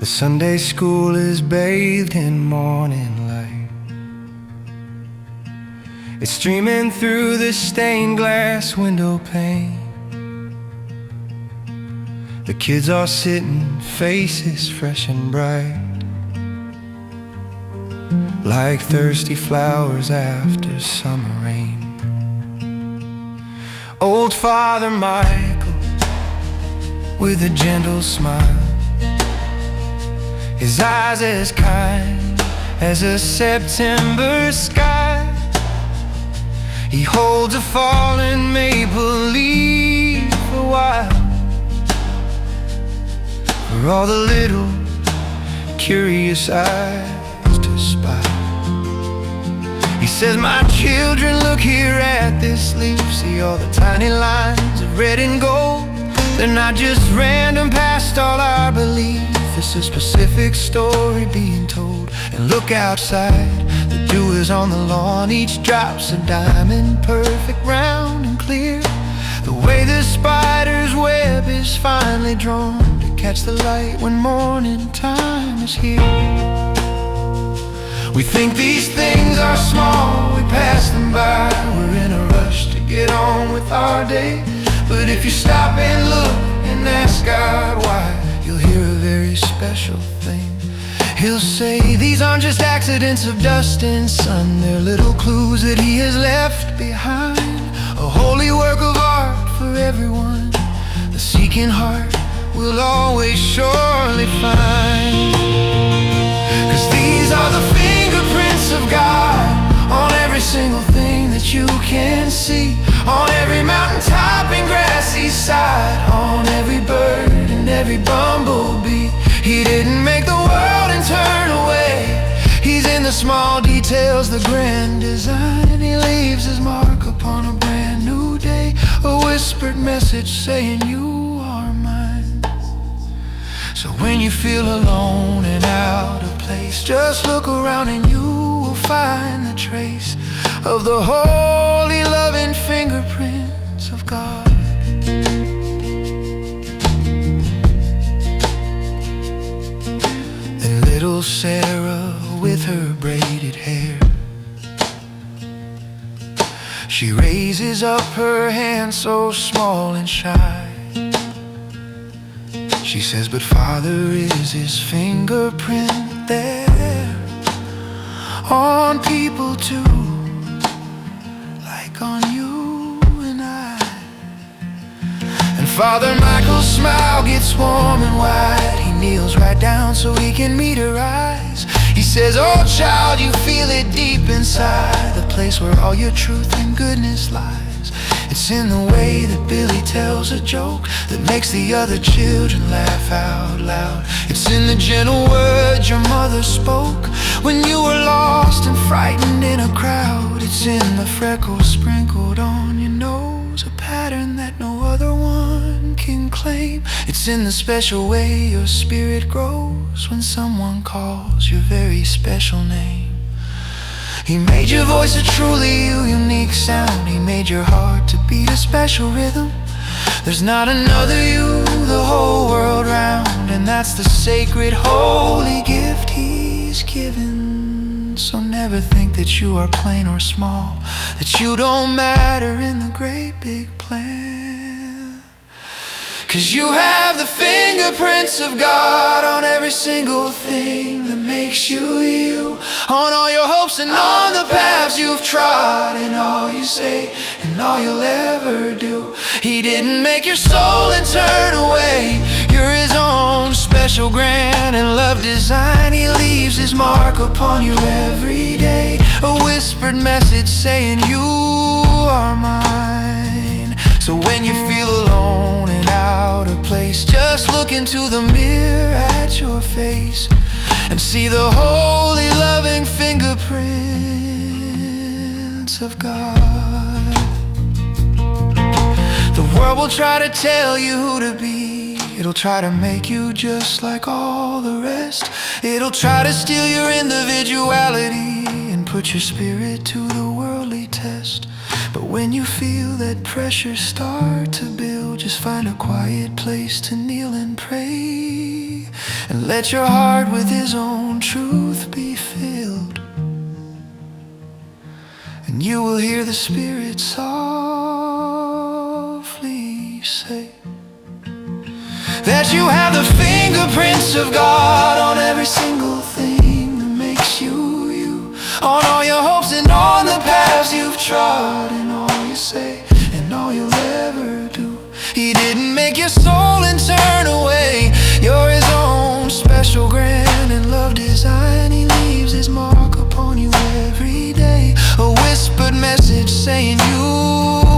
The Sunday school is bathed in morning light. It's streaming through the stained glass window pane. The kids are sitting, faces fresh and bright, like thirsty flowers after summer rain. Old Father Michael, with a gentle smile, his eyes as kind as a September sky. He holds a fallen maple leaf a while for all the little curious eyes to spy. He says, "My children, look here at this leaf. See all the tiny lines of red and gold? They're not just random past all our belief. It's a specific story being told. And look outside, the dew is on the lawn. Each drop's a diamond, perfect, round and clear. The way the spider's web is finely drawn to catch the light when morning time is here. We think these things are small, we pass them by. We're in a rush to get on with our day. But if you stop and look and ask God why, you'll hear a very special thing. He'll say, these aren't just accidents of dust and sun. They're little clues that He has left behind. A holy work of art for everyone. The seeking heart will always surely find. 'Cause these are the fingerprints of God on every single thing that you can see, on every mountaintop and grassy side, on every bird and every bumblebee. He didn't make the world and turn away. He's in the small details, the grand design. He leaves His mark upon a brand new day, a whispered message saying you are mine. So when you feel alone and out of place, just look around and you will find the trace of the holy, loving fingerprints of God. And little Sarah with her braided hair, she raises up her hand so small and shy. She says, but Father, is His fingerprint there on people too, like on you and I? And Father Michael's smile gets warm and wide. He kneels right down so he can meet her eyes. He says, oh child, you feel it deep inside, the place where all your truth and goodness lies. It's in the way that Billy tells a joke that makes the other children laugh out loud. It's in the gentle words your mother spoke when you were lost and frightened in a crowd. It's in the freckles sprinkled on your nose, a pattern that no other one can claim. It's in the special way your spirit grows when someone calls your very special name. He made your voice a truly unique sound. He made your heart to beat a special rhythm. There's not another you the whole world round, and that's the sacred holy gift He's given. So never think that you are plain or small, that you don't matter in the great big plan. 'Cause you have the fingerprints of God on every single thing that makes you you, on all your hopes and on the paths you've trod, and all you say and all you'll ever do. He didn't make your soul and turn away. You're His own special, grand and love design. He leaves His mark upon you every day, a whispered message saying you are mine. So when you feel alone and out of place, just look into the mirror at your face and see the holy, loving fingerprints of God. The world will try to tell you who to be. It'll try to make you just like all the rest. It'll try to steal your individuality and put your spirit to the worldly test. But when you feel that pressure start to build, just find a quiet place to kneel and pray and let your heart with His own truth be filled. And you will hear the Spirit softly say that you have the fingerprints of God on every single thing that makes you you, on all your hopes and on the paths you've trod, and all you say and all you'll ever do. He didn't make your soul and turn away. You're His own special, grand and love design. He leaves His mark upon you every day, a whispered message saying you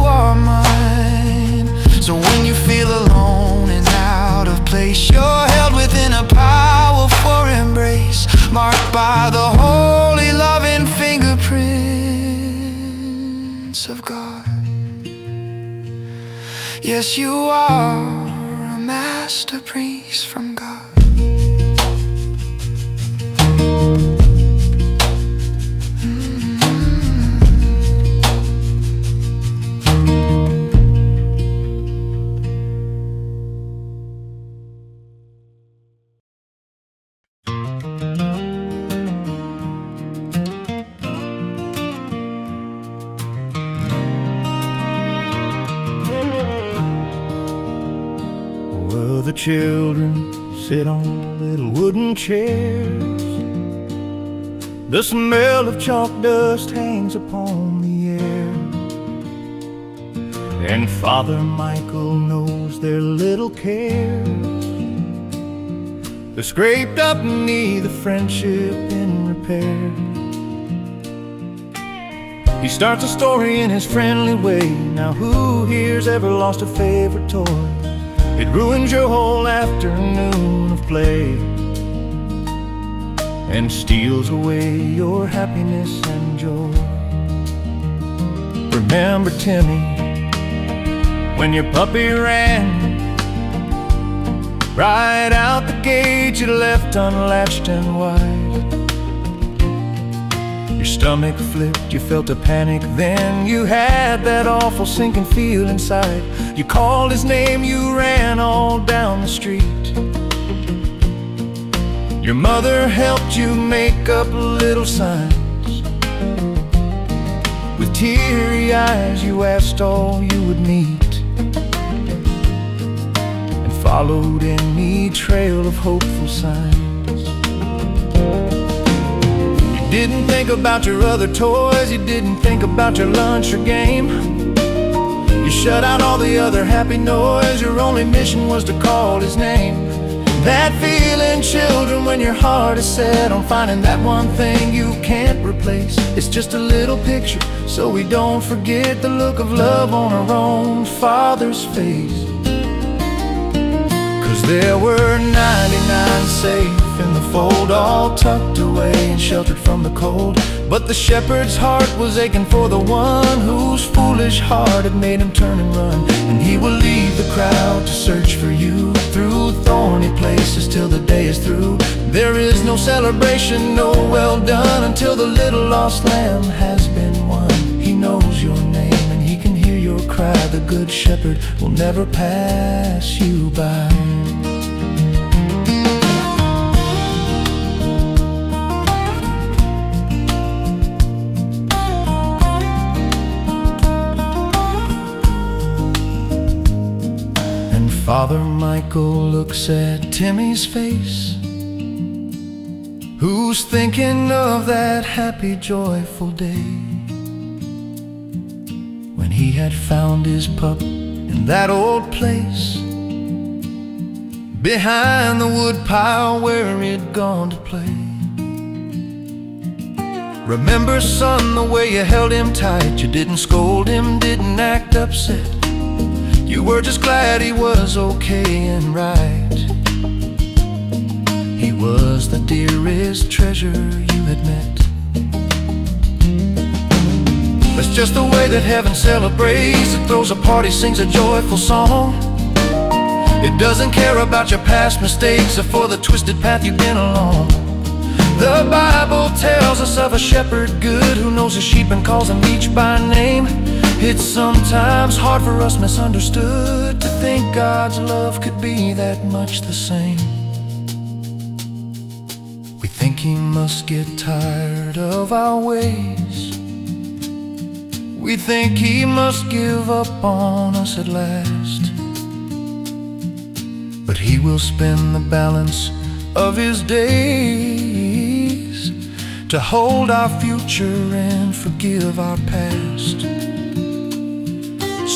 are mine. So when you feel alone and out of place, you're held within a powerful embrace, marked by the holy, loving fingerprints of God. Yes, you are a masterpiece from God. The children sit on little wooden chairs. The smell of chalk dust hangs upon the air, and Father Michael knows their little cares, the scraped up knee, the friendship in repair. He starts a story in his friendly way. Now who here's ever lost a favorite toy? It ruins your whole afternoon of play and steals away your happiness and joy. Remember Timmy, when your puppy ran right out the gate, you left unlatched and wide. Your stomach flipped, you felt a panic then. You had that awful sinking feel inside. You called his name, you ran all down the street. Your mother helped you make up little signs. With teary eyes you asked all you would meet, and followed any trail of hopeful signs. You didn't think about your other toys, you didn't think about your lunch or game. You shut out all the other happy noise, your only mission was to call his name. That feeling, children, when your heart is set on finding that one thing you can't replace. It's just a little picture, so we don't forget the look of love on our own Father's face. 'Cause there were 99 safe in the fold, all tucked away and sheltered from the cold. But the shepherd's heart was aching for the one whose foolish heart had made him turn and run. And he will lead the crowd to search for you through thorny places till the day is through. There is no celebration, no well done, until the little lost lamb has been won. He knows your name and he can hear your cry. The good shepherd will never pass you by. Father Michael looks at Timmy's face, who's thinking of that happy, joyful day when he had found his pup in that old place behind the woodpile where he'd gone to play. Remember, son, the way you held him tight. You didn't scold him, didn't act upset. You were just glad he was okay and right. He was the dearest treasure you had met. That's just the way that heaven celebrates. It throws a party, sings a joyful song. It doesn't care about your past mistakes or for the twisted path you've been along. The Bible tells us of a shepherd good who knows his sheep and calls them each by name. It's sometimes hard for us misunderstood to think God's love could be that much the same. he must get tired of our ways. We think he must give up on us at last. But he will spend the balance of his days to hold our future and forgive our past.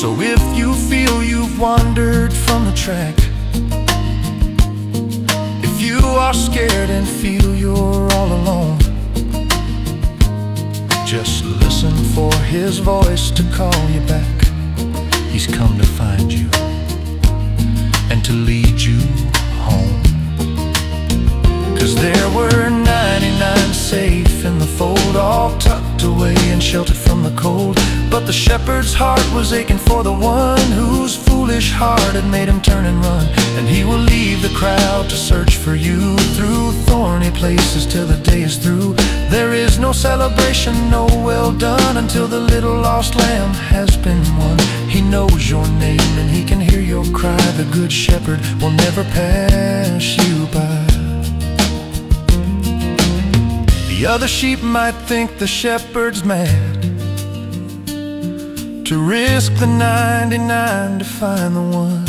So if you feel you've wandered from the track, if you are scared and feel you're all alone, just listen for his voice to call you back. He's come to find you and to lead you home. 'Cause there were 99 safe in the fold, all tucked away and sheltered from the cold. But the shepherd's heart was aching for the one whose foolish heart had made him turn and run. And he will leave the crowd to search for you through thorny places till the day is through. There is no celebration, no well done, until the little lost lamb has been won. He knows your name and he can hear your cry. The good shepherd will never pass you by. The other sheep might think the shepherd's mad to risk the 99 to find the one,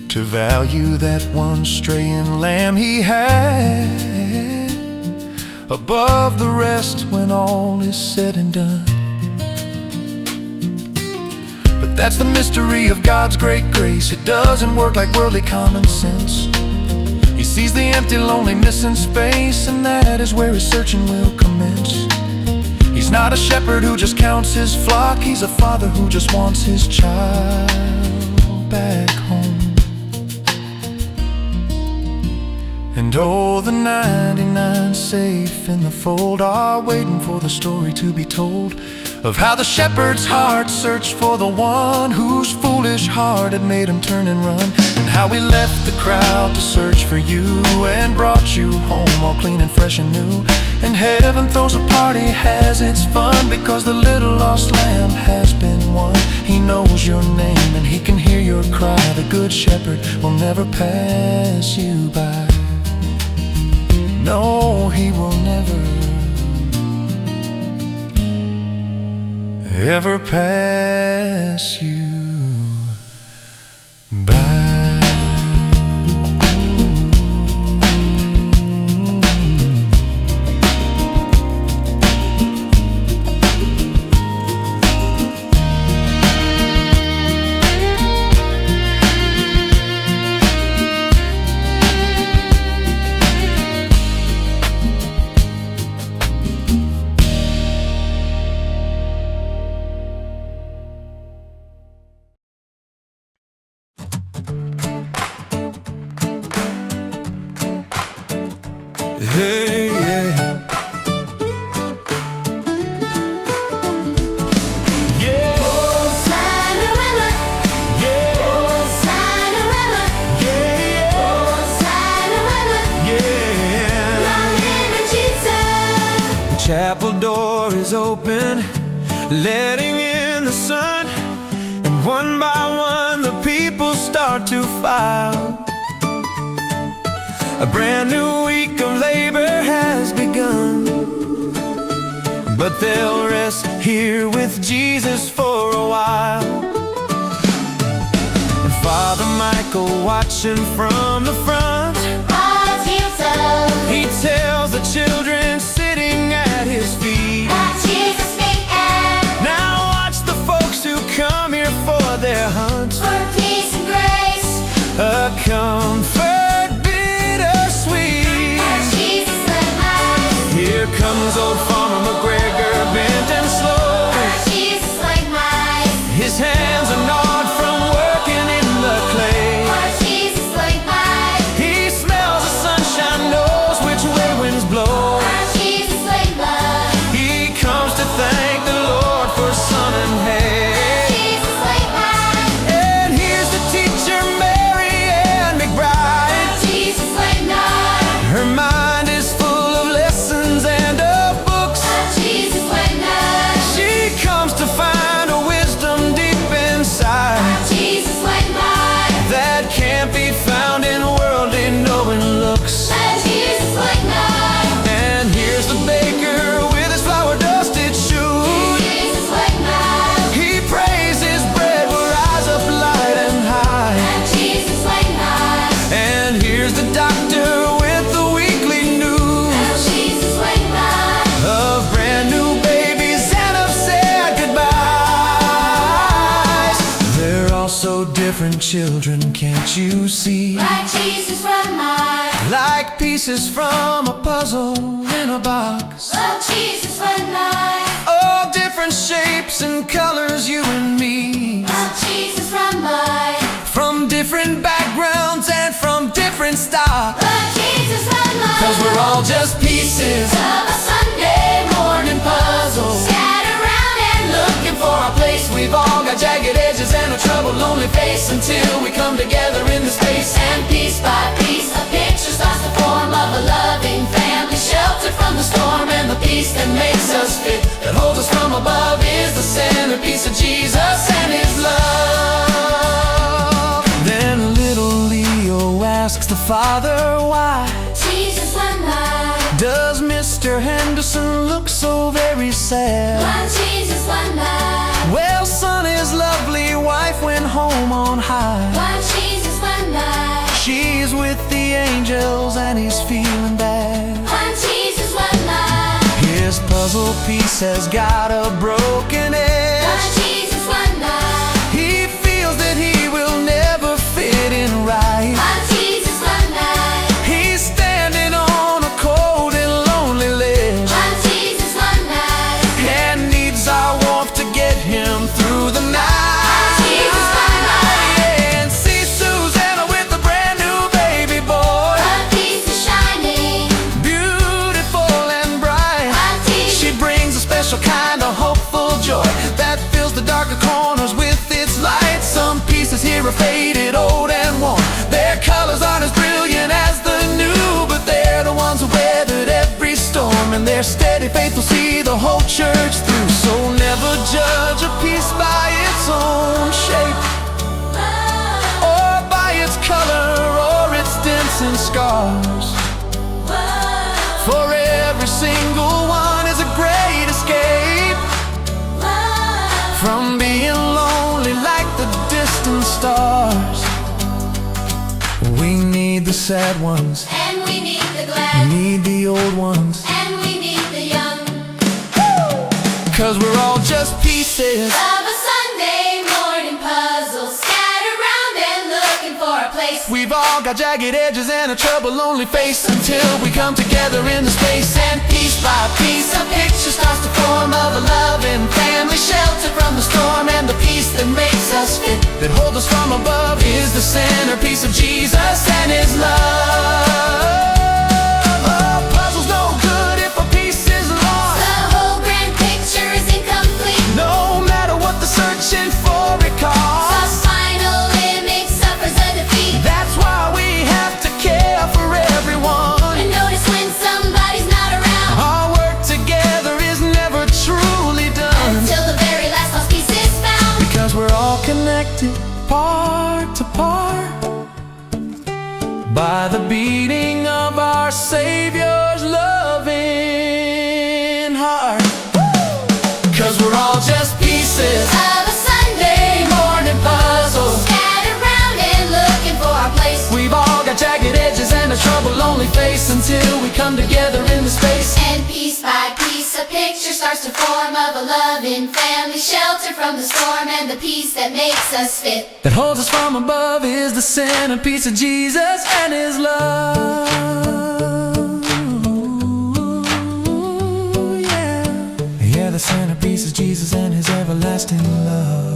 to value that one straying lamb he had above the rest when all is said and done. But that's the mystery of God's great grace. It doesn't work like worldly common sense. He sees the empty, lonely, missing space, and that is where his searching will commence. He's not a shepherd who just counts his flock. He's a father who just wants his child back home. And oh, the 99 safe in the fold are waiting for the story to be told of how the shepherd's heart searched for the one whose foolish heart had made him turn and run, and how he left the crowd to search for you and brought you home all clean and fresh and new. And heaven throws a party, has its fun, because the little lost lamb has been won. He knows your name and he can hear your cry. The good shepherd will never pass you by. No, he will never ever pass you by. Hey, yeah. Yeah. Oh, Cinderella. Yeah. Oh, Cinderella. Yeah. Oh, Cinderella. Yeah. Long live Jesus. The chapel door is open, letting in the sun, and one by one the people start to file. A brand new week of labor has begun, but they'll rest here with Jesus for a while. And Father Michael watching from the front, As you tell, he tells the children sitting at his feet, at Jesus' feet and now watch the folks who come here for their hunt. for peace and grace. A comfort bittersweet. As Jesus led my, Here comes old Farmer McGregor, bent and slow. as Jesus like my, His hands are gnawed from working in the clay. as Jesus like my, He different children, can't you see? Like Jesus from mine. Like pieces from a puzzle in a box. Love Jesus from mine. All different shapes and colors, you and me. Love Jesus from mine. From different backgrounds and from different styles. Love Jesus from mine. 'Cause we're all just pieces Of a Sunday morning puzzle. scattered around and looking for our place. We've all got jagged edges and a troubled, lonely face, until we come together in the space. And piece by piece, a picture starts to form of a loving family, sheltered from the storm, and the peace that makes us fit, That holds us from above, is the centerpiece of Jesus and His love. Then little Leo asks the Father why. Jesus one night. Does Mr. Henderson look so very sad? One Jesus one night. Well, son, his lovely wife went home on high. One Jesus one night. She's with the angels and he's feeling bad. One Jesus one night. His puzzle piece has got a broken edge. One Jesus one night. He feels that he will never fit in right. One Jesus one night. He's standing on a cold and lonely ledge, One Jesus one night. and needs our warmth to get him through the night. Jesus one night. And see Susanna with a brand new baby boy, One piece is shining. beautiful and bright. One Jesus. She brings a special kind of hopeful joy that fills the darker corners with its light. Some pieces here are faded, old and worn. Their colors aren't as brilliant as the new, but they're the ones who weathered every storm, and their steady faith will see the whole church through. So never judge a piece by its own shape, or by its color, or its dents and scars. For every single one is a great escape from being lonely like the distant stars. We need the sad ones, And we need the we glad. need the old ones, And we need the young. 'cause we're all just pieces Of a Sunday morning puzzle, scattered around and looking for a place. We've all got jagged edges and a troubled, lonely face, until we come together in the space. And piece by piece, a picture starts to form of a loving family, sheltered from the storm, and the peace that makes us fit, that holds us from above, is the centerpiece of Jesus and His love. A puzzle's no good if a piece is lost. The whole grand picture is incomplete. No matter what the searching for it The costs. final image suffers a defeat. That's why we have to care for everyone. And notice when somebody's not around, Our work together is never truly done, until the very last lost piece is found. because we're all connected, part to part, by the beating of our Savior's loving heart. 'Cause we're all just pieces Of a Sunday morning puzzle, scattered around and looking for our place. we've all got jagged edges and a troubled, lonely face, until we come together in the space. And piece by piece, a picture starts to form of a loving family, sheltered from the storm, and the peace that makes us fit. That holds us from above, is the centerpiece of Jesus and His love. Yeah, yeah, the centerpiece of Jesus and His everlasting love.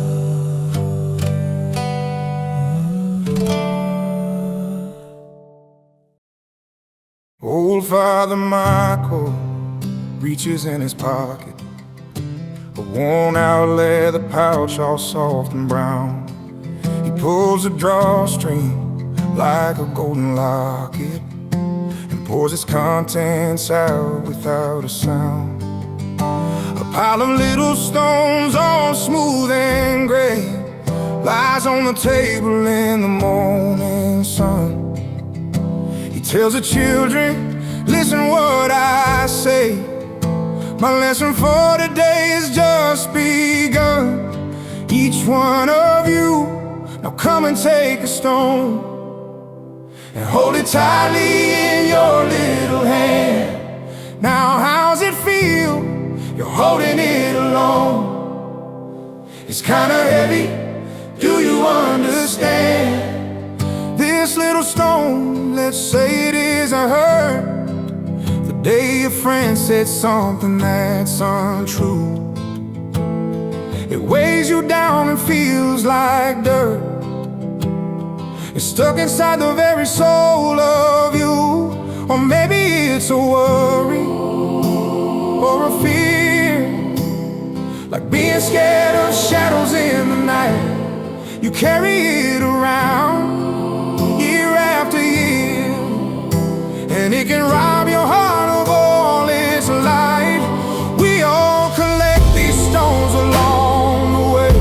Old Father Michael reaches in his pocket, a worn-out leather pouch all soft and brown. He pulls a drawstring like a golden locket and pours its contents out without a sound. A pile of little stones, all smooth and gray, lies on the table in the morning sun. He tells the children, listen what I say. My lesson for today has just begun. Each one of you, now come and take a stone and hold it tightly in your little hand. Now how's it feel? You're holding it alone. It's kinda heavy, Do you understand? This little stone, let's say it isn't hurt. The day your friend said something that's untrue, it weighs you down and feels like dirt. It's stuck inside the very soul of you. Or maybe it's a worry or a fear, like being scared of shadows in the night. You carry it around year after year, and it can rob your heart of all its light. We all collect these stones along the way,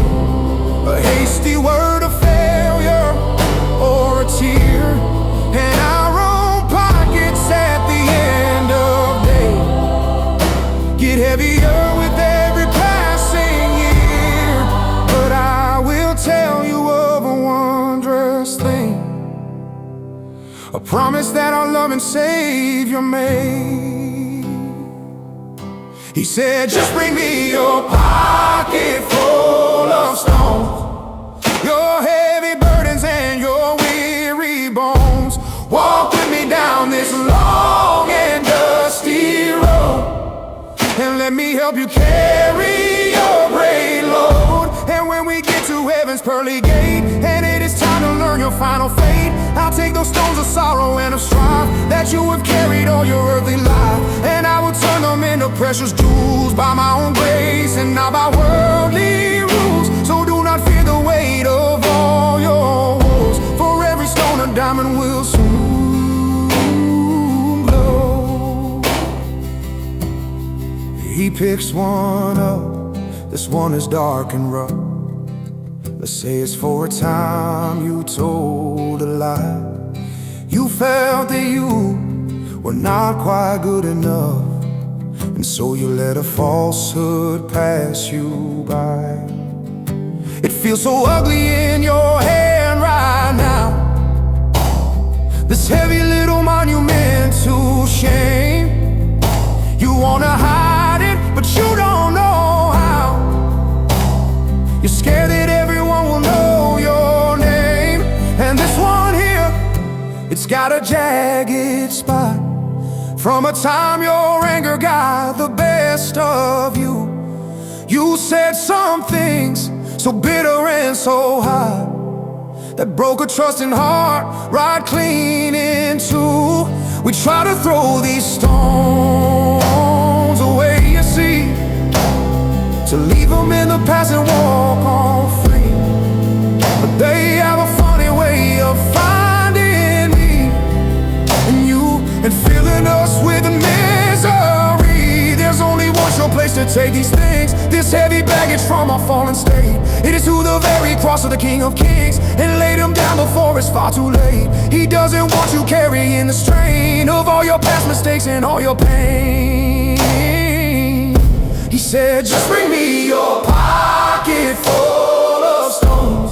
a hasty word of failure or a tear, and our own pockets at the end of day get heavier with every passing year. But I will tell you of a wondrous thing, a promise that our loving Savior made. He said, just bring me your pocket full of stones, your heavy burdens and your weary bones. Walk with me down this long and dusty road, and let me help you carry your great load. And when we get to heaven's pearly gate, and it is time to learn your final fate, I'll take those stones of sorrow and of strife that you have carried all your earthly life, and I will turn them into precious jewels by my own grace and not by worldly rules. So do not fear the weight of all your woes, for every stone a diamond will soon glow. He picks one up, this one is dark and rough. Let's say it's for a time you told a lie. You felt that you were not quite good enough, and so you let a falsehood pass you by. It feels so ugly in your hand right now, this heavy little monument to shame. You wanna hide it, but you don't know how. You're scared that everyone will know your name. And this one here, it's got a jagged spot from a time your anger got the best of you. You said some things so bitter and so hot that broke a trusting heart right clean in two. We try to throw these stones away, you see, to leave them in the past and walk on free. But they have a funny way of finding me and you, and filling us with misery. There's only one sure place to take these things, this heavy baggage from our fallen state. It is to the very cross of the King of Kings, and lay them down before it's far too late. He doesn't want you carrying the strain of all your past mistakes and all your pain. He said, just bring me your pocket full of stones,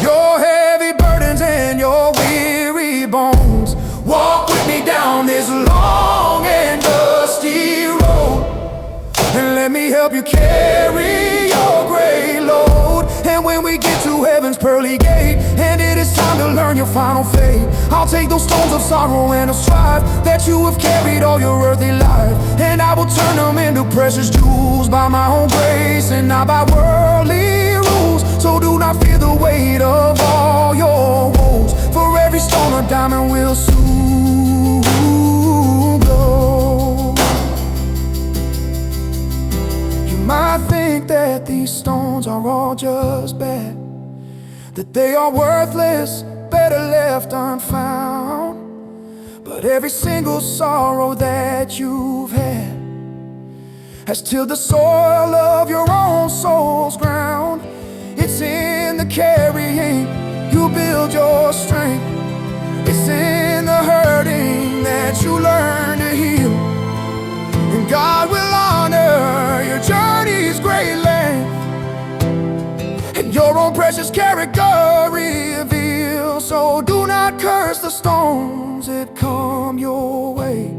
your heavy burdens and your weary bones. Walk with me down this long and dusty road, and let me help you carry your great load. And when we get to heaven's pearly gate, and it is time to learn your final fate, I'll take those stones of sorrow and of strife that you have carried all your earthly life, and I will turn them into precious jewels by my own grace and not by worldly rules. So do not fear the weight of all your woes, for every stone a diamond will soon glow. You might think that these stones are all just bad, that they are worthless, better left unfound. But every single sorrow that you've had has tilled the soil of your own soul's ground. It's in the carrying you build your strength, it's in the hurting that you learn to heal. And God will honor your journey's great length, and your own precious character reveal. So do not curse the stones that come your way,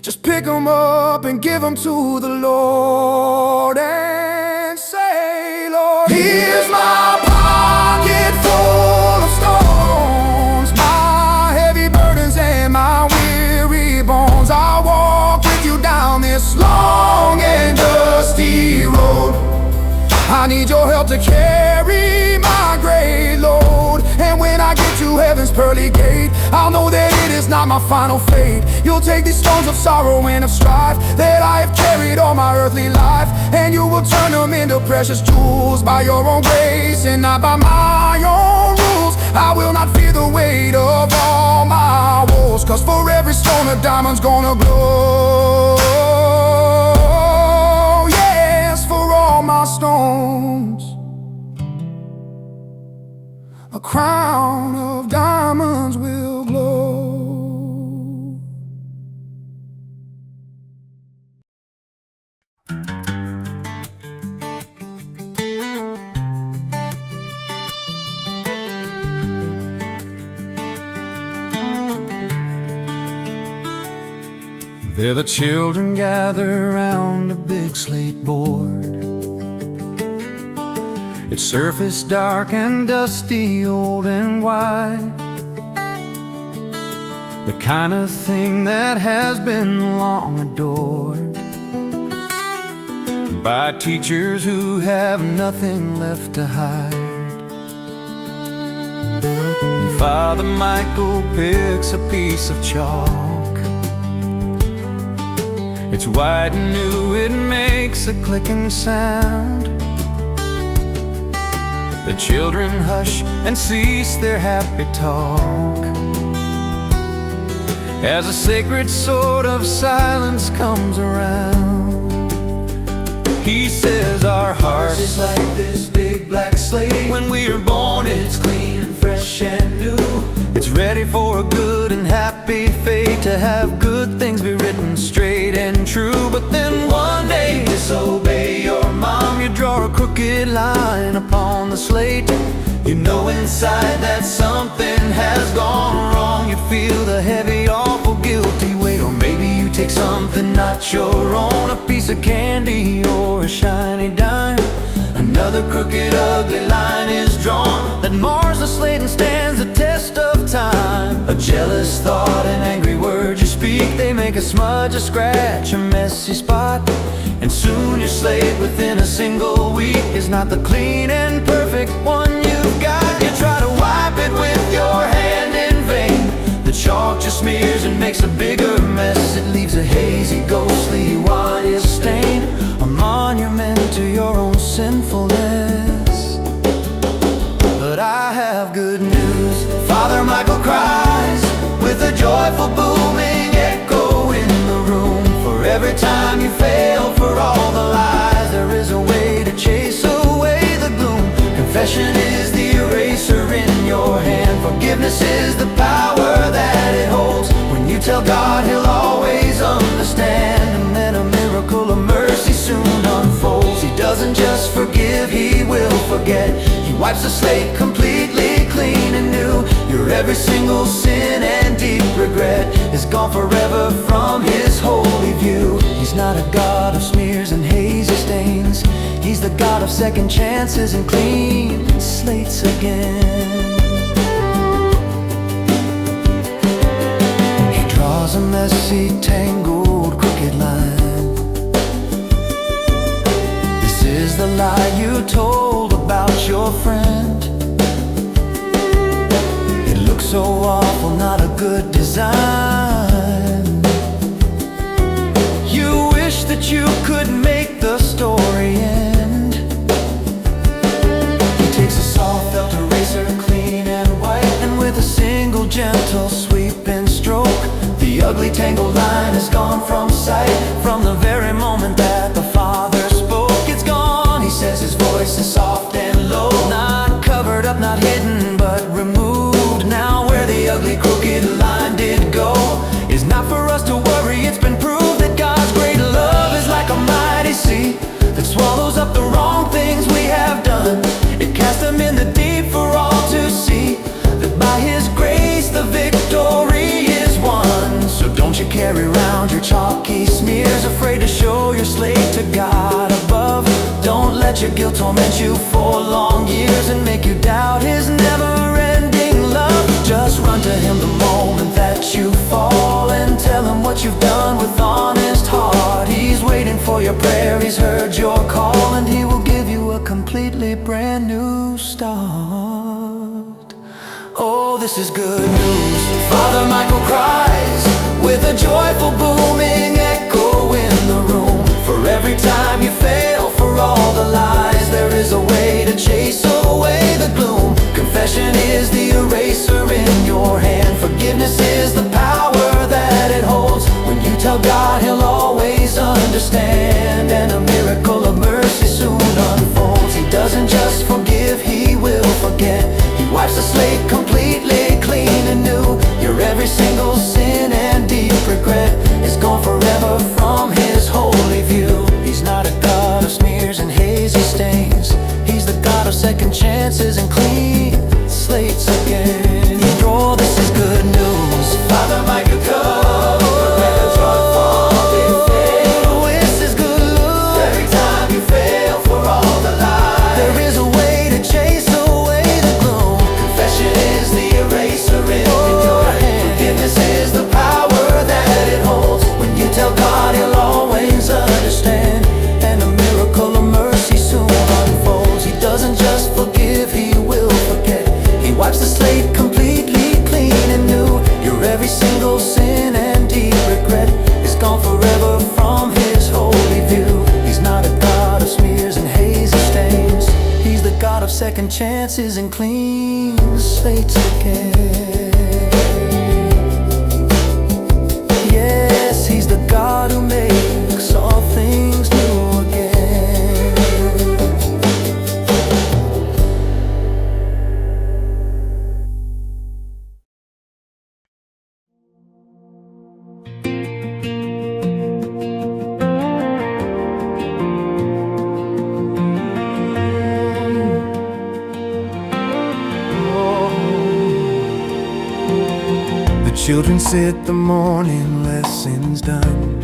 just pick them up and give them to the Lord and say, Lord, Here's my pocket full of stones, my heavy burdens and my weary bones. I'll walk with you down this long and dusty road. I need your help to carry my great load. And when I get to heaven's pearly gate, I'll know that it is not my final fate. You'll take these stones of sorrow and of strife that I have carried all my earthly life, and you will turn them into precious jewels by your own grace and not by my own rules. I will not fear the weight of all my woes, 'cause for every stone a diamond's gonna glow. Yes, for all my stones a crown of diamonds will glow. There the children gather round a big slate board. Its surface dark and dusty, old and wide, the kind of thing that has been long adored by teachers who have nothing left to hide. And Father Michael picks a piece of chalk. It's white and new, it makes a clicking sound. The children hush and cease their happy talk as a sacred sort of silence comes around. He says our heart is like this big black slate. When we are born it's clean and fresh and new. It's ready for a good and happy fate, to have good things be written straight and true. But then one day disobey your mom, you draw a crooked line upon the slate. You know inside that something has gone wrong. You feel the heavy, awful, guilty weight. Or maybe you take something not your own, a piece of candy or a shiny dime. Another crooked, ugly line is drawn that mars the slate and stands the test of time. A jealous thought, an angry word you speak, they make a smudge, a scratch, a messy spot. And soon your slate within a single week is not the clean and perfect one you've got. You try to wipe it with your hand in vain. The chalk just smears and makes a bigger mess. It leaves a hazy, ghostly, white stain, a monument to your own sinfulness. But I have good news. Father Michael cries with a joyful booming echo in the room. For every time you fail, for all the lies, there is a way to chase away the gloom. Confession is the eraser in your hand. Forgiveness is the power that it holds. When you tell God, He'll always understand. And then a miracle of mercy soon unfolds. He doesn't just forgive, He will forget. He wipes the slate completely clean and new. Your every single sin and deep regret is gone forever from His holy view. He's not a God of smears and hazy stains. He's the God of second chances and clean slates again. He draws a messy, tangled, crooked line. This is the lie you told about your friend. It looks so awful, not a good design. You wish that you could make the story end. He takes a soft felt eraser, clean and white, and with a single gentle sweeping stroke, the ugly tangled line is gone from sight. From the very moment that the Father spoke, it's gone. He says His voice is soft and low, not covered up, not hidden, but removed. Now where the ugly crooked line did go is not for us to worry. It's been proved that God's great love is like a mighty sea that swallows up the wrong things we have done. It casts them in the deep for all to see, that by His grace the victory is won. So don't you carry around your chalky smears, afraid to show your slate your guilt torment you for long years and make you doubt his never-ending love. Just run to him the moment that you fall and tell him what you've done with honest heart. He's waiting for your prayer, he's heard your call, and he will give you a completely brand new start. Oh, this is good news. Father Michael cries with a joyful booming echo in the room. For every time you fail, for all the lies, there is a way to chase away the gloom. Confession is the eraser in your hand. Forgiveness is the power that it holds. When you tell God, he'll always understand, and a miracle of mercy soon unfolds. He doesn't just forgive, he will forget. He wipes the slate completely clean and new. Your every single sin and deep regret is gone forever from his holy view. He's not a God of smears and hazy stains. He's the God of second chances and clean slates again. Oh, this is good news. Father Michael come, prepare a joyful faith. Oh, this is good news. Every time you fail for all the lies, there is a way to chase away the gloom. Confession is the eraser in your hand. Forgiveness is the power that it holds. When you tell God, he'll always understand, and a miracle of mercy soon unfolds. He doesn't just forgive, he will forget. He wipes the slate completely clean and new. Your every single sin and deep regret is gone forever from his holy view. He's not a God of smears and hazy stains. He's the God of second chances and clean slates again. Yes, he's the God who makes all things new again. Children sit, the morning lessons done,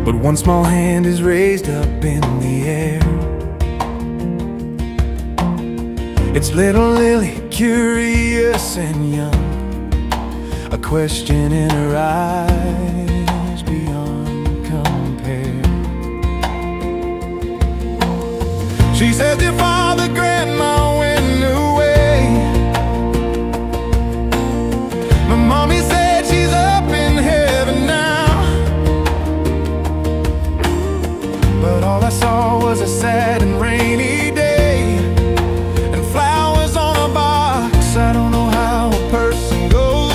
but one small hand is raised up in the air. It's little Lily, curious and young, a question in her eyes beyond compare. She says, dear Father, Grandma went away. My mommy said she's up in heaven now, but all I saw was a sad and rainy day, and flowers on a box. I don't know how a person goes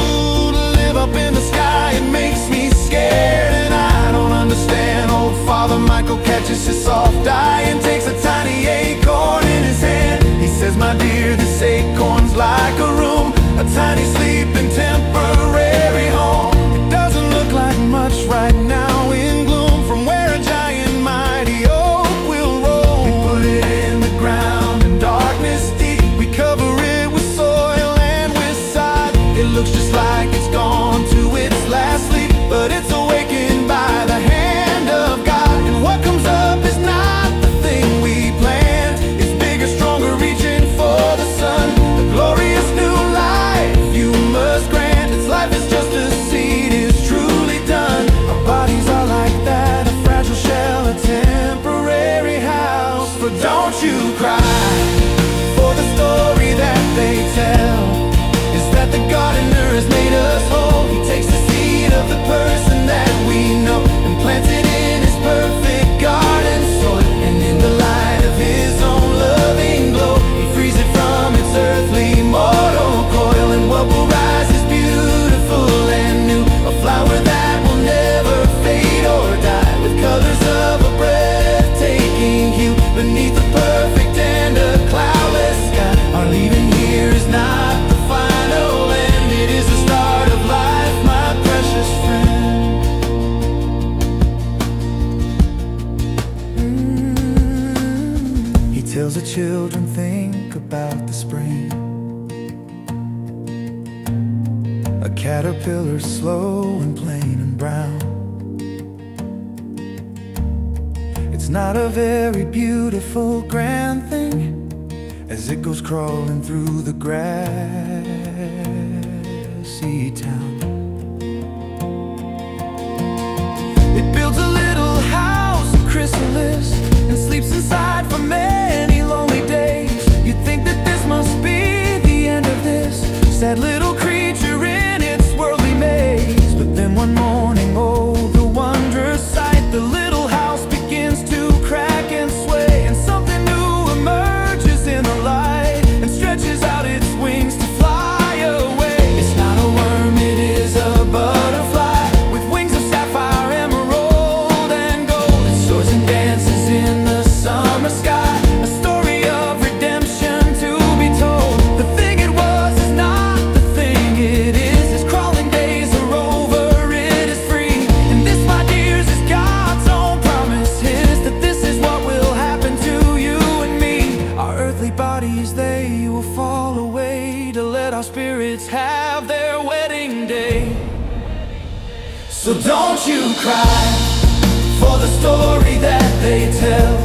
to live up in the sky. It makes me scared, and I don't understand. Old Father Michael catches his soft eye and takes a tiny acorn in his hand. He says, my dear, this acorn's like a room, a tiny sleeping temporary home. It doesn't look like much right now in gloom, from where a giant mighty oak will roll. We put it in the ground in darkness deep. We cover it with soil and with sod. It looks just like it's gone to its last sleep, but it's awakened by the hand of God. And what comes up is not the thing we planned. It's bigger, stronger, reaching for the sun. The glorious new life you must grant. Its life is just a seed, is truly done. Our bodies are like that, a fragile shell, a temporary house. But don't you cry, for the story that they tell is that the gardener has made us whole. He takes the seed of the person that we know and plants it in his perfect garden soil. And in the light of his own loving glow, he frees it from its earthly mortal coil. And what will rise is beautiful and new, a flower that will never fade or die, with colors of a breathtaking hue, beneath a perfect and a cloudless sky. Our leaving here is not the final end, it is the start of life, my precious friend. He tells the children, think about the spring, a caterpillar slow and plain and brown. Its It's not a very beautiful grand thing as it goes crawling through the grassy town. It builds a little house of chrysalis and sleeps inside for many lonely days. You'd think that this must be the end of this sad little creature in its worldly maze. But then one morning, oh, the wondrous sight, the little house begins to crack and sway, and something new emerges in the light and stretches out its wings to fly away. It's not a worm, it is a butterfly with wings of sapphire, emerald, and gold. It soars and dances in the summer sky, a story of redemption to be told. The thing it was is not the thing it is. Its crawling days are over, it is free. And this, my dears, is God's own promise, his, that this is what will happen to you and me. Our earthly bodies, they will fall away to let our spirits have their wedding day. So don't you cry for the story that they tell,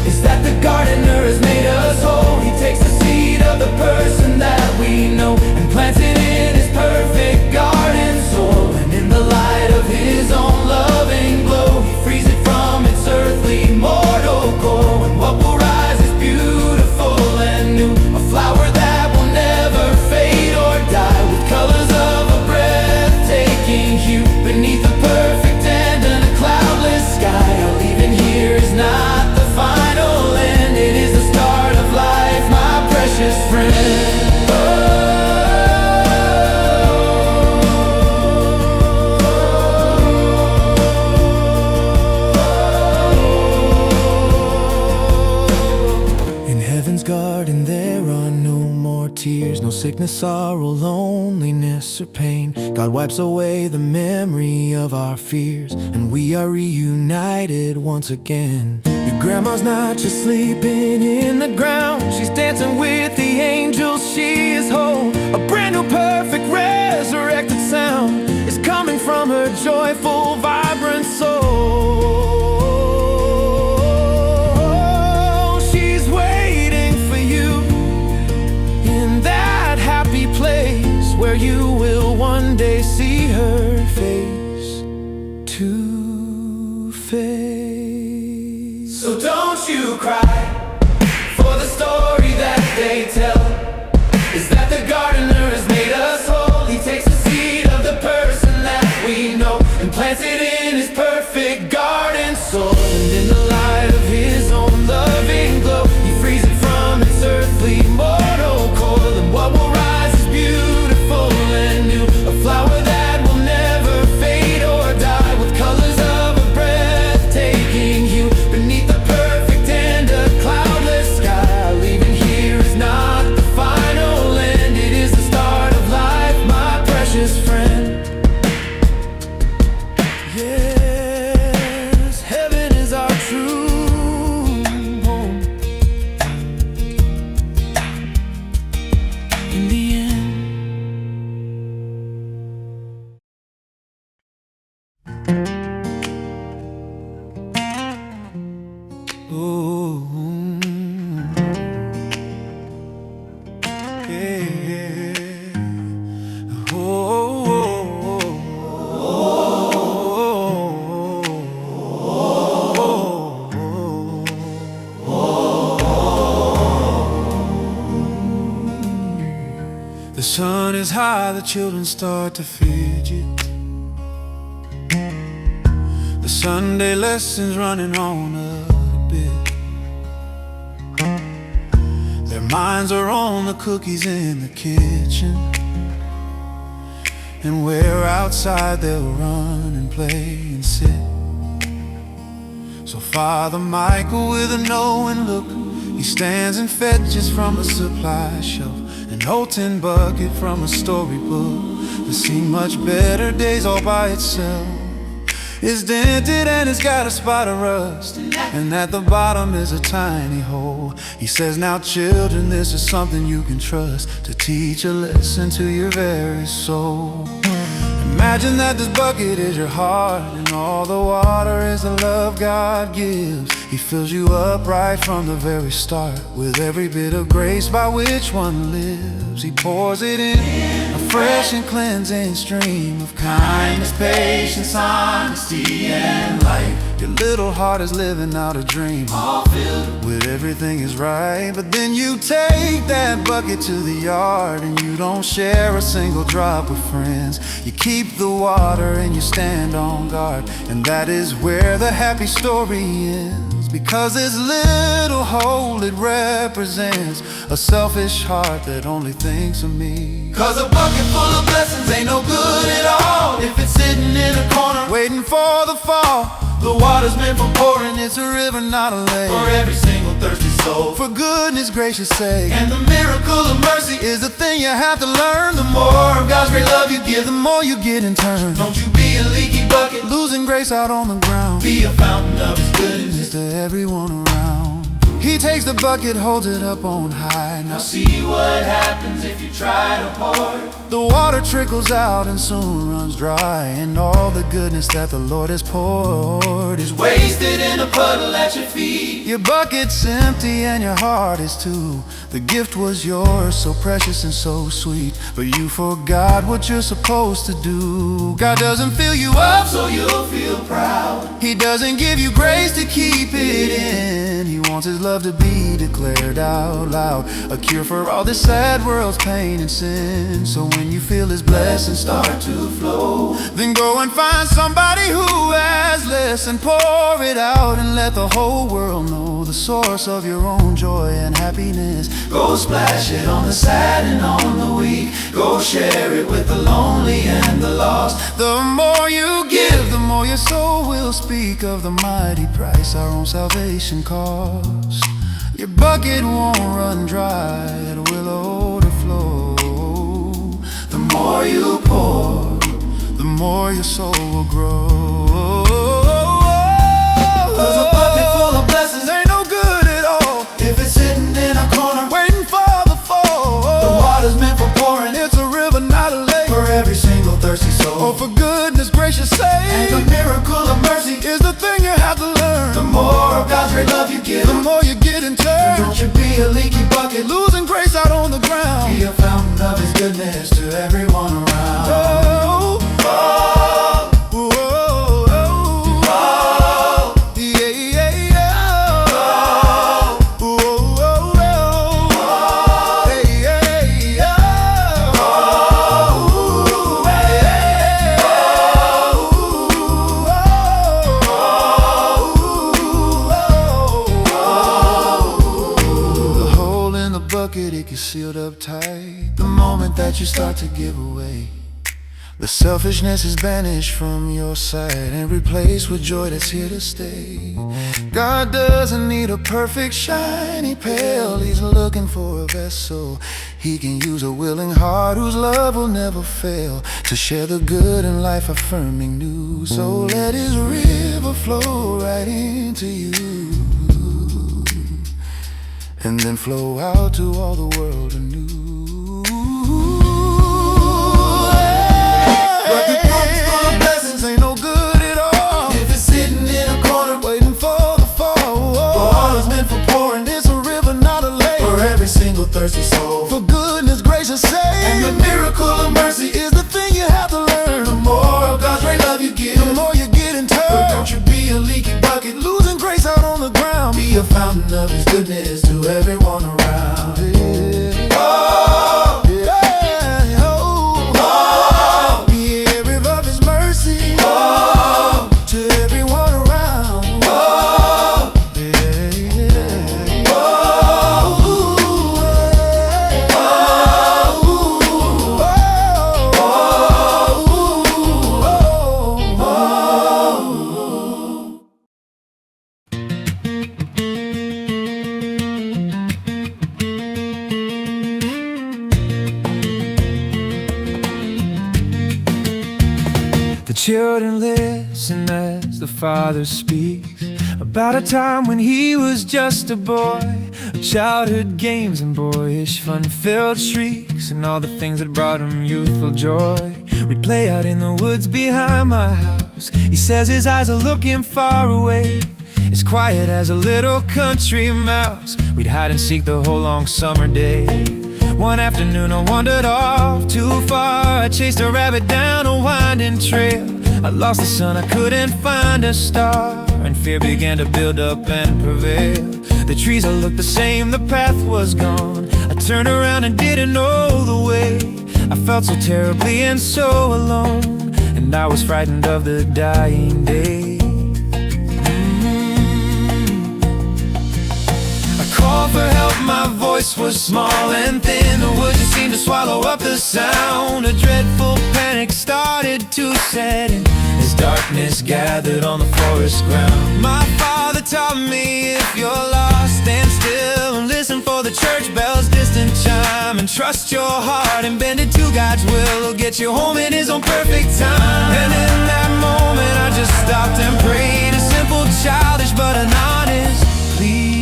is that the gardener has made us whole. He takes the seed of the person that we know and plants it in his perfect garden soil. And in the light of his own loving glow, he frees it from its earthly mortal core. And what will rise is beautiful and new, a flower that will never fade or die, with colors of a breathtaking hue beneath a perfect and a cloudless sky. Our leaving here is not the final end, it is the start of life, my precious friend. In heaven's garden there are no more tears, no sickness, sorrow, loneliness, or pain. God wipes away the memory of our fears, and we are reunited once again. Your grandma's not just sleeping in the ground, she's dancing with the angels, she is whole. A brand new perfect resurrected sound is coming from her joyful, vibrant soul. She's waiting for you in that happy place where you will one day see her face to face. So don't you cry for the story that they tell, is that the gardener has made us whole. He takes the seed of the person that we know and plants it in his perfect garden soil. And in the light of his own loving glow, he frees it from its earthly mortal coil. And what will rise is beautiful and new, a flower that will never fade or die, with colors of a breathtaking hue beneath the perfect and a cloudless sky. Our leaving here is not the final end, it is the start of life, my precious friend. Yes, heaven is our true home. In the end. Ooh, yeah. Oh, the sun is high, the children start to fidget. The Sunday lessons running on a bit. Their minds are on the cookies in the kitchen, and where outside they'll run and play and sit. So Father Michael, with a knowing look, he stands and fetches from the supply shelf an old tin bucket from a storybook that's seen much better days all by itself. It's dented and it's got a spot of rust, and at the bottom is a tiny hole. He says, now children, this is something you can trust to teach a lesson to your very soul. Imagine that this bucket is your heart, and all the water is the love God gives. He fills you up right from the very start, with every bit of grace by which one lives. He pours it in, a fresh and cleansing stream of kindness, patience, honesty, and light. Your little heart is living out a dream, all filled with everything is right. But then you take that bucket to the yard, and you don't share a single drop with friends. You keep the water and you stand on guard, and that is where the happy story ends. Because this little hole, it represents a selfish heart that only thinks of me. Cause a bucket full of blessings ain't no good at all if it's sitting in a corner waiting for the fall. The water's meant for pouring, It's a river, not a lake, for every single thirsty soul. for goodness gracious sake. And the miracle of mercy is the thing you have to learn. the more of God's great love you give, The more you get in turn, don't you be a leaky bucket, losing grace out on the ground. be a fountain of His goodness. To everyone around, He takes the bucket, holds it up on high. Now see what happens if you try to pour. The water trickles out and soon runs dry, and all the goodness that the Lord has poured is Wasted in a puddle at your feet. Your bucket's empty and your heart is too. The gift was yours, so precious and so sweet, but you forgot what you're supposed to do. God doesn't fill you up So you'll feel proud. He doesn't give you grace to keep it in. He wants His love to be declared out loud, a cure for all this sad world's pain and sin. So when you feel His blessings start to flow, then go and find somebody who has less and pour it out, and let the whole world know the source of your own joy and happiness. Go splash it on the sad and on the weak. Go share it with the lonely and the lost. The more you give, the more your soul will speak of the mighty price our own salvation cost. Your bucket won't run dry, it will overflow. The more you pour, the more your soul will grow. Cause a bucket full of blessings ain't no good at all if it's sitting in a corner waiting for the fall. The water's meant for pouring, It's a river, not a lake, for every single thirsty soul. oh, for goodness gracious sake. And the miracle of mercy is the thing you have to learn. the more of God's great love you give, The more you get in turn, don't you be a leaky bucket, losing grace out on the ground. be a fountain of His goodness to everyone around. Oh, Oh, oh, oh, oh, oh, yeah, yeah, yeah. oh, Oh, oh, oh, oh, hey, yeah, yeah. oh, hey, The hole in the bucket, it gets sealed up tight the moment that you start to give away. The selfishness is banished from your sight and replaced with joy that's here to stay. God doesn't need a perfect, shiny pail. He's looking for a vessel He can use, a willing heart whose love will never fail, to share the good and life affirming news. So let His river flow right into you, and then flow out to all the world anew. But the bucket full of blessings ain't no good at all if it's sitting in a corner waiting for the fall. the water's meant for pouring, It's a river, not a lake, for every single thirsty soul. for goodness gracious sake. And the miracle of mercy is the thing you have to learn. the more of God's great love you give, The more you get in but turn, don't you be a leaky bucket, losing grace out on the ground. be a fountain of His goodness to everyone around. Yeah. Oh, Yeah. Oh. oh, Yeah, river of His mercy oh, to everyone around. oh, Yeah, yeah. oh, The children listen as the father speaks about a time when he was just a boy, of childhood games and boyish fun-filled shrieks, and all the things that brought him youthful joy. We play out in the woods behind my house. He says his eyes are looking far away, as quiet as a little country mouse. We'd hide and seek the whole long summer day. One afternoon I wandered off too far. I chased a rabbit down a winding trail. I lost the sun, I couldn't find a star, and fear began to build up and prevail. The trees all looked the same, the path was gone. I turned around and didn't know the way. I felt so terribly and so alone, and I was frightened of the dying day. I called for help, my voice was small and thin. The woods just seemed to swallow up the sound. A dreadful panic started to set in as darkness gathered on the forest ground. My father taught me, if you're lost, stand still and listen for the church bell's distant chime, and trust your heart and bend it to God's will. He'll get you home in His own perfect time. And in that moment I just stopped and prayed, a simple, childish but an honest plea.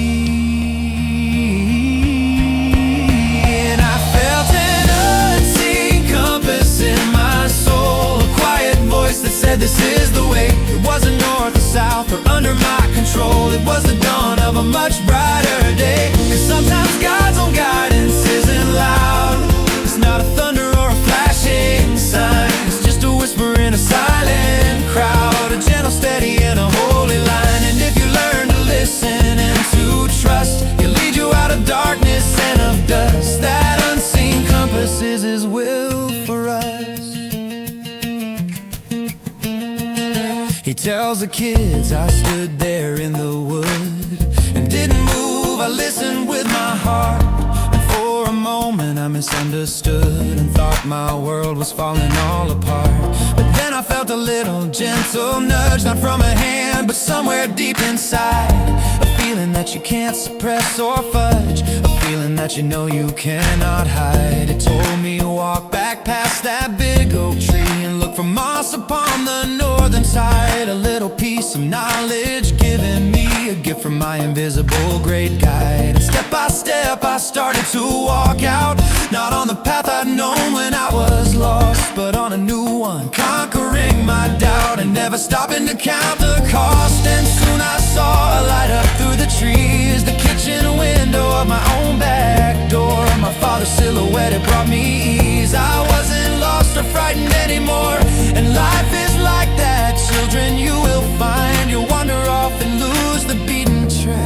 And I felt an unseen compass in my soul, a quiet voice that said this is the way. It wasn't north or south or under my control. It was the dawn of a much brighter day. 'Cause sometimes God's own guidance isn't loud. It's not a thunder or a flashing sign. It's just a whisper in a silent crowd, a gentle, steady, and a holy line. And if you learn to listen and to trust, He'll lead you out of darkness and of dust. That unseen compass is His will for us. He tells the kids I stood there in the wood and didn't move. I listened with my heart, and for a moment I misunderstood and thought my world was falling all apart. But then I felt a little gentle nudge, not from a hand but somewhere deep inside. A feeling that you can't suppress or fudge, a feeling that you know you cannot hide. It told me to walk back past that big oak tree and look for moss upon the northern side. A little piece of knowledge given me, a gift from my invisible great guide. And step by step I started to walk out, not on the path I'd known when I was lost, but on a new one, conquering my doubt and never stopping to count the cost. And soon I saw a light up through the trees, the kitchen window of my own back door. My father's silhouette, it brought me ease. I wasn't lost or frightened anymore, and life is like that. Children, you will find you'll wander off and lose the beaten track,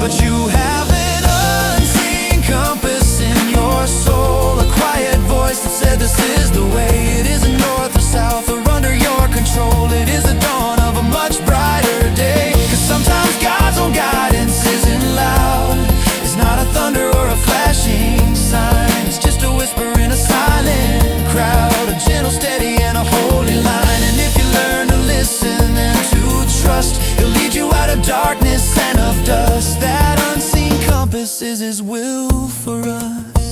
but you have an unseen compass in your soul, a quiet voice that said this is the way. It isn't north or south or under your control. It is the dawn of a much brighter day. 'Cause sometimes God's own guidance isn't loud. It's not a thunder or a flashing sign. It's just a whisper in a silent crowd, a gentle, steady, and a holy line. And if you learn to listen and to trust, He'll lead you out of darkness and of dust. That unseen compass is His will for us.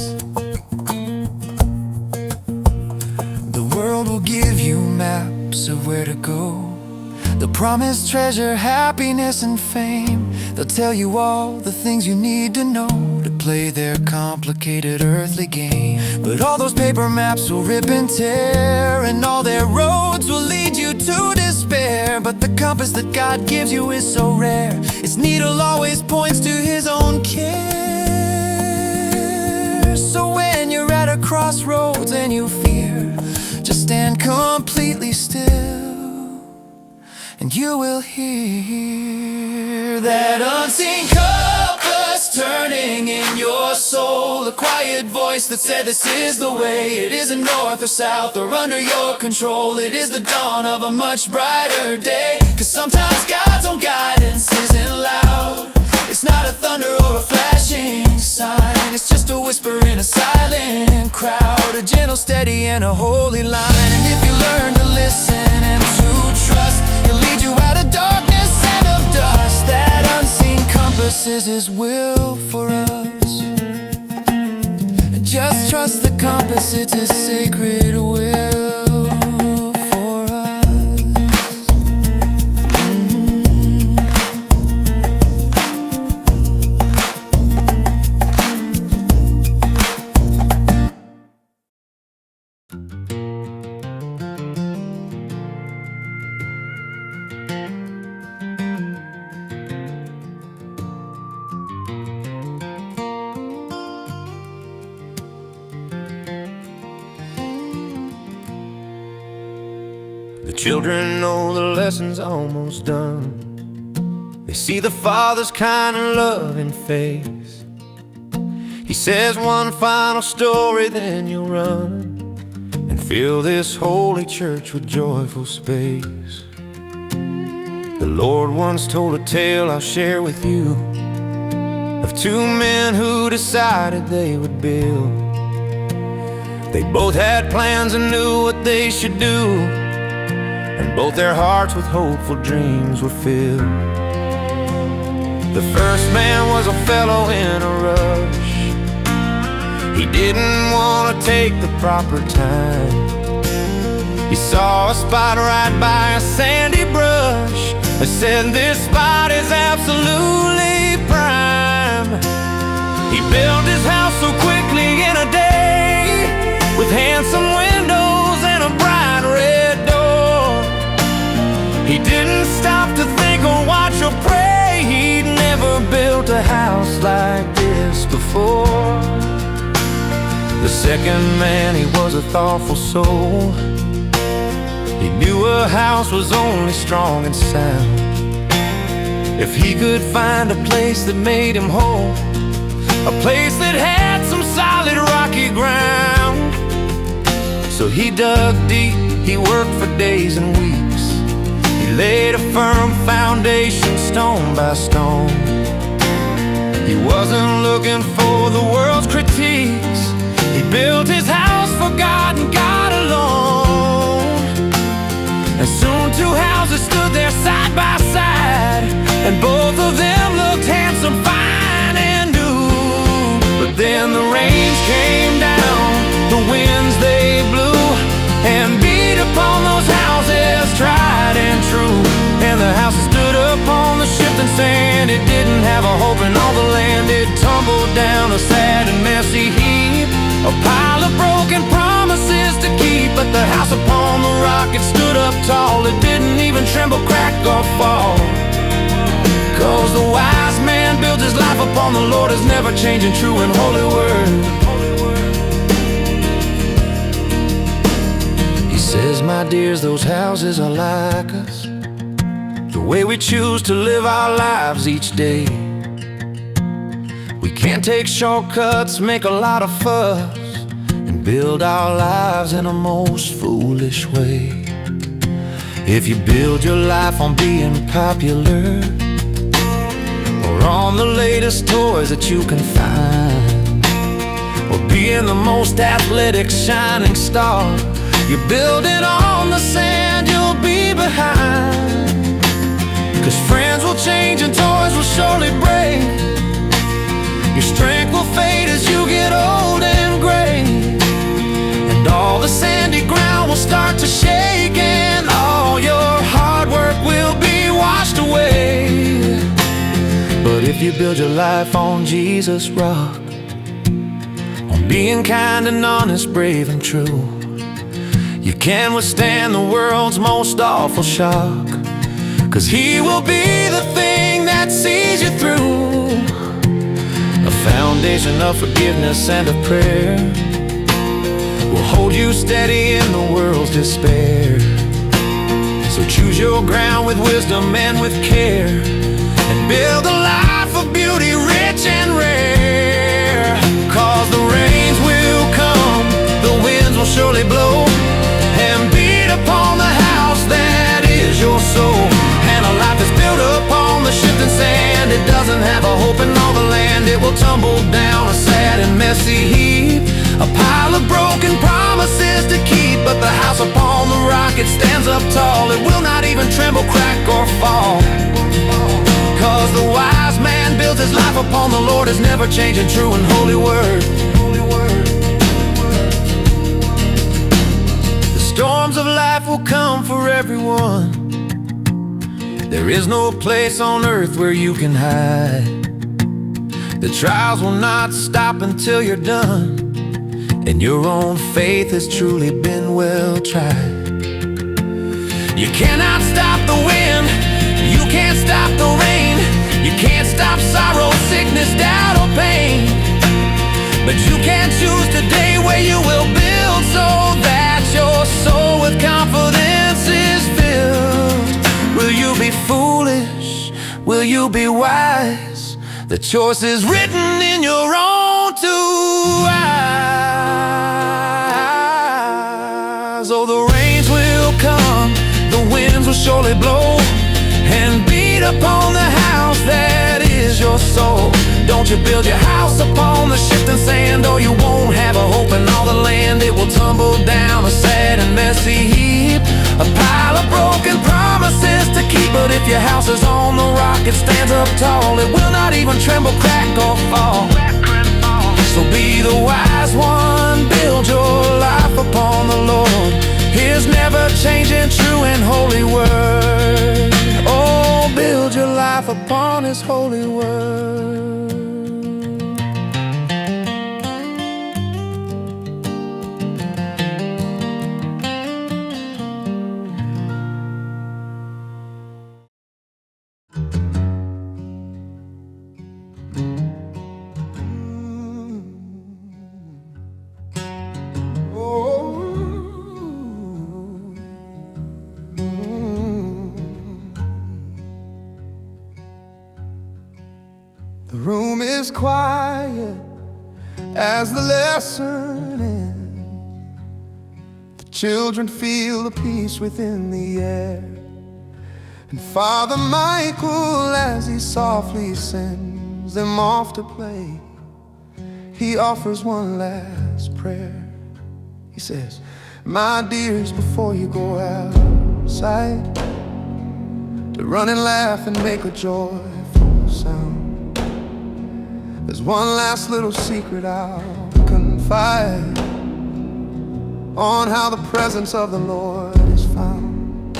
The world will give you maps of where to go. They'll promise treasure, happiness, and fame. They'll tell you all the things you need to know to play their complicated earthly game. But all those paper maps will rip and tear, and all their roads will lead you to despair. But the compass that God gives you is so rare, its needle always points to His own care. So when you're at a crossroads and you fear, just stand completely still, and you will hear that unseen compass turning in your soul, a quiet voice that said this is the way. It isn't north or south or under your control. It is the dawn of a much brighter day. 'Cause sometimes God's own guidance isn't loud. It's not a thunder or a flashing sign. It's just a whisper in a silent crowd, a gentle, steady, and a holy line. And if you learn to listen and to trust, He'll lead you out of darkness and of dust. That unseen compass is His will for us. Just trust the compass, it's His sacred will for us. children know the lesson's almost done. They see the Father's kind and loving face. He says one final story, then you'll run and fill this holy church with joyful space. The Lord once told a tale I'll share with you, of two men who decided they would build. They both had plans and knew what they should do, and both their hearts with hopeful dreams were filled. The first man was a fellow in a rush. He didn't want to take the proper time. He saw a spot right by a sandy brush and said, "This spot is absolutely prime." He built his house so quickly in a day, with handsome windows and a bright red door. He didn't stop to think or watch or pray. He'd never built a house like this before. The second man, he was a thoughtful soul. He knew a house was only strong and sound if he could find a place that made him whole, a place that had some solid rocky ground. So he dug deep, he worked for days and weeks. He laid a firm foundation stone by stone. He wasn't looking for the world's critiques. He built his house for God and God alone. And soon two houses stood there side by side, and both of them looked handsome, fine and new. But then the rains came down, the winds they blew, and beat upon those houses, tried and true. And the house stood up on the shifting sand. It didn't have a hope in all the land. It tumbled down a sad and messy heap, a pile of broken promises to keep. But the house upon the rock, it stood up tall. It didn't even tremble, crack or fall. 'Cause the wise man builds his life upon the Lord, is never changing, true and holy word. He says, my dears, those houses are like us, the way we choose to live our lives each day. We can't take shortcuts, make a lot of fuss, and build our lives in a most foolish way. If you build your life on being popular, or on the latest toys that you can find, or being the most athletic shining star, you're building on the sand, you'll be behind. 'Cause friends will change and toys will surely break. Your strength will fade as you get old and gray, and all the sandy ground will start to shake, and all your hard work will be washed away. But if you build your life on Jesus' rock, on being kind and honest, brave and true, you can withstand the world's most awful shock. 'Cause he will be the thing that sees you through, a foundation of forgiveness and of prayer will hold you steady in the world's despair. So choose your ground with wisdom and with care, and build a life of beauty, rich and rare. 'Cause the rains will come, the winds will surely blow, and beat upon the house that is your soul. And a life that's built upon the shifting sand, it doesn't have a hope in all the land. It will tumble down a sad and messy heap, a pile of broken promises to keep. But the house upon the rock, it stands up tall. It will not even tremble, crack or fall. 'Cause the wise man builds his life upon the Lord, is never changing, true and holy word. The storms of life will come for everyone. There is no place on earth where you can hide. The trials will not stop until you're done, and your own faith has truly been well tried. You cannot stop the wind, you can't stop the rain, you can't stop sorrow, sickness, doubt or pain. But you can choose today where you will build, so that your soul with confidence is you'll be wise. The choice is written in your own two eyes. Oh, the rains will come, the winds will surely blow, and beat upon the house that is your soul. Don't you build your house upon the shifting sand, or you won't have a hope in all the land. It will tumble down a sad and messy heap, a pile of broken promises to keep. But if your house is on the rock, it stands up tall. It will not even tremble, crack, or fall. So be the wise one, build your life upon the Lord, His never-changing, true and holy word. Oh, build your life upon His holy word. The room is quiet as the lesson ends. The children feel the peace within the air. And Father Michael, as he softly sends them off to play, he offers one last prayer. He says, my dears, before you go outside, to run and laugh and make a joyful sound, there's one last little secret I'll confide on how the presence of the Lord is found.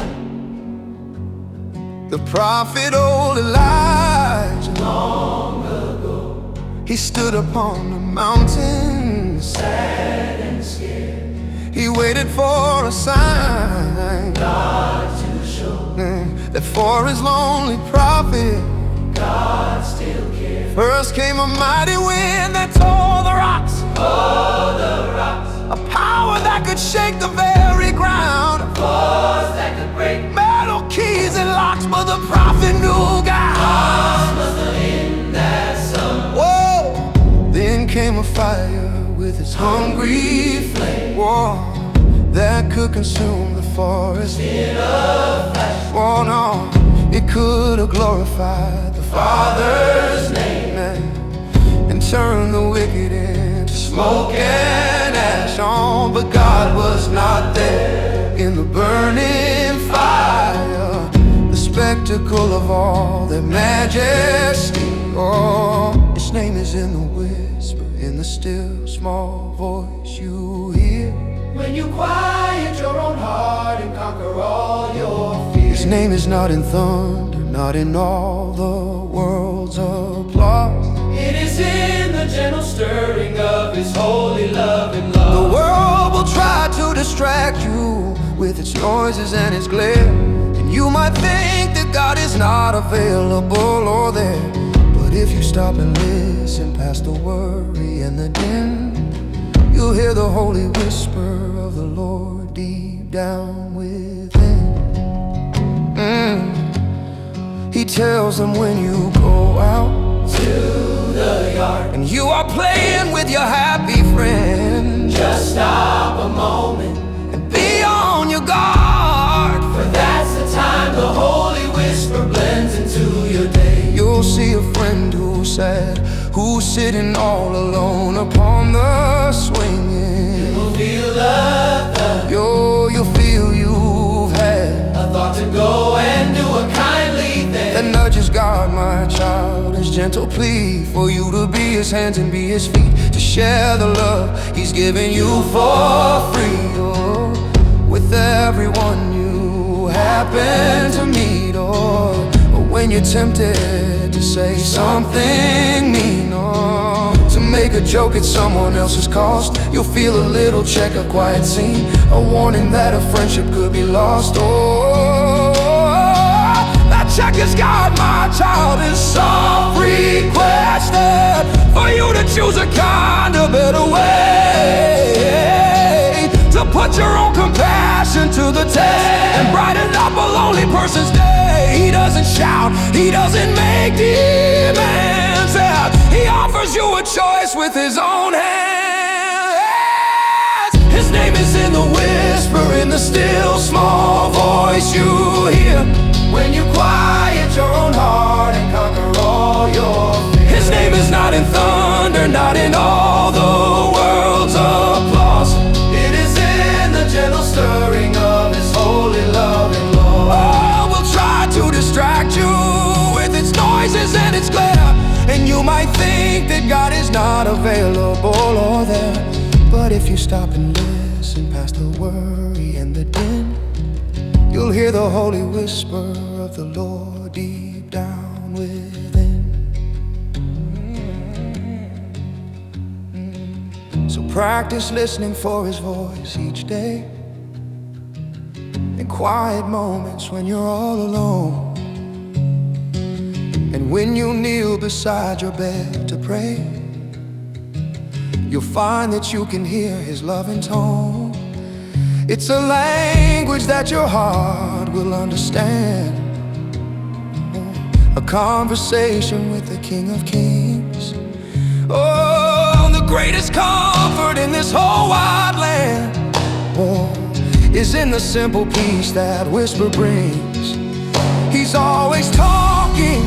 The prophet old Elijah, long ago, he stood upon the mountain, sad and scared. He waited for a sign, God to show that for his lonely prophet, God still cares. First came a mighty wind that tore the rocks, a power that could shake the very ground, a force that could break metal keys and locks. But the prophet knew God was in that sun. Whoa! Then came a fire with its hungry flame, whoa, that could consume the forest in a flash. Whoa, no, it could have glorified the Father's name and turn the wicked into smoke and ash on. But God was not there in the burning fire, the spectacle of all their majesty. Oh, His name is in the whisper, in the still small voice you hear when you quiet your own heart and conquer all your fears. His name is not in thunder, not in all the world's applause. It is in the gentle stirring of His holy love and love. The world will try to distract you with its noises and its glare, and you might think that God is not available or there. But if you stop and listen past the worry and the din, you'll hear the holy whisper of the Lord deep down within. He tells them when you go out to the yard and you are playing with your happy friend, just stop a moment and be on your guard, for that's the time the holy whisper blends into your day. You'll see a friend who's sad, who's sitting all alone upon the swing. You'll feel the thud. You'll feel you've had a thought to go and do a kindly thing that nudges God, my child, His gentle plea for you to be His hands and be His feet, to share the love He's given you for free. Oh, with everyone you happen to meet, or when you're tempted to say something mean, or to make a joke at someone else's cost, you'll feel a little check, a quiet scene, a warning that a friendship could be lost. Oh, that check is God, my child, is soft requested for you to choose a kind of better way, to put your own compassion passion to the test and brighten up a lonely person's day. He doesn't shout, he doesn't make demands out. He offers you a choice with his own hands. His name is in the whisper, in the still small voice you hear when you quiet your own heart and conquer all your fears. His name is not in thunder, not in all the world's applause. It is in the gentle stirring of his holy loving law. Oh, we'll try to distract you with its noises and its glare, and you might think that God is not available or there. But if you stop and listen past the worry and the din, you'll hear the holy whisper of the Lord deep down within. So practice listening for his voice each day, in quiet moments when you're all alone, and when you kneel beside your bed to pray, you'll find that you can hear his loving tone. It's a language that your heart will understand, a conversation with the King of Kings. Oh, the greatest comfort in this whole wide land, oh, is in the simple peace that whisper brings. He's always talking,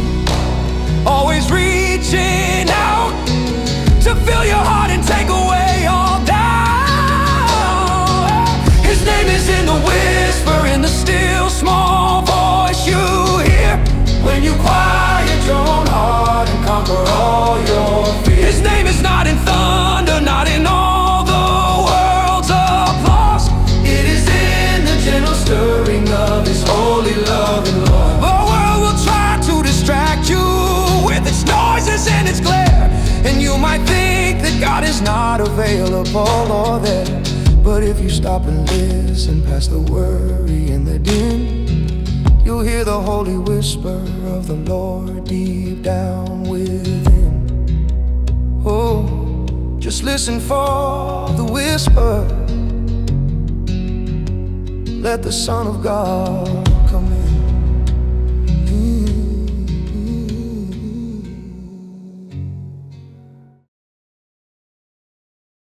always reaching out to fill your heart and take away all doubt. His name is in the whisper, in the still small voice you hear when you quiet your own heart and conquer all your fears. His name is not in thunder, not in all the world's applause. It is in the gentle stirring of his holy loving law. The world will try to distract you with its noises and its glare, and you might think that God is not available or there. But if you stop and listen past the worry and the din, you'll hear the holy whisper of the Lord deep down within. Oh, just listen for the whisper. Let the Son of God